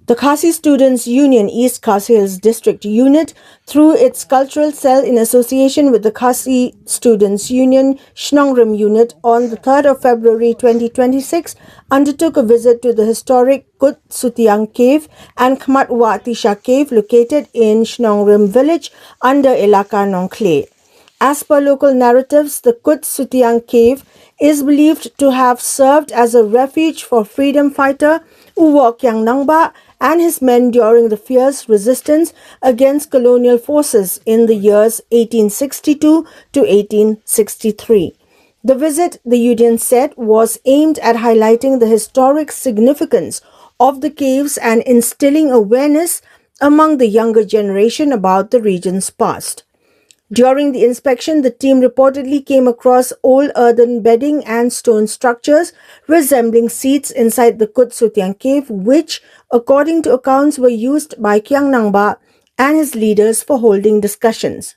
The Khasi Students Union, East Khasi Hills District Unit, through its cultural cell in association with the Khasi Students Union Shnongrim Unit on the 3rd of February 2026, undertook a visit to the historic Sutiang cave and Khmat Tisha cave located in Shnongrim village under Elaka Nongkhlieh. As per local narratives, the Sutiang cave is believed to have served as a refuge for freedom fighter Sutiang and his men during the fierce resistance against colonial forces in the years 1862 to 1863. The visit, the union said, was aimed at highlighting the historic significance of the caves and instilling awareness among the younger generation about the region's past. During the inspection, the team reportedly came across old earthen bedding and stone structures resembling seats inside the Sutiang cave, which, according to accounts, were used by Sutiang and his leaders for holding discussions.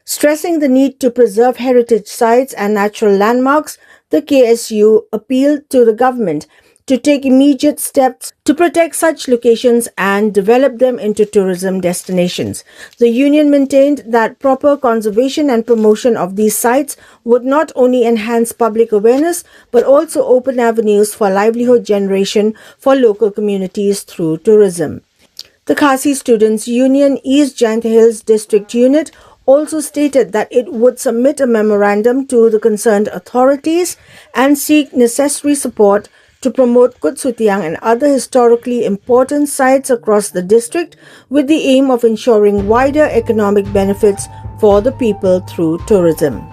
Stressing the need to preserve heritage sites and natural landmarks, the KSU appealed to the government to take immediate steps to protect such locations and develop them into tourism destinations. The union maintained that proper conservation and promotion of these sites would not only enhance public awareness but also open avenues for livelihood generation for local communities through tourism. The Khasi Students Union, East Hills District Unit, also stated that it would submit a memorandum to the concerned authorities and seek necessary support to promote Sutiang and other historically important sites across the district with the aim of ensuring wider economic benefits for the people through tourism.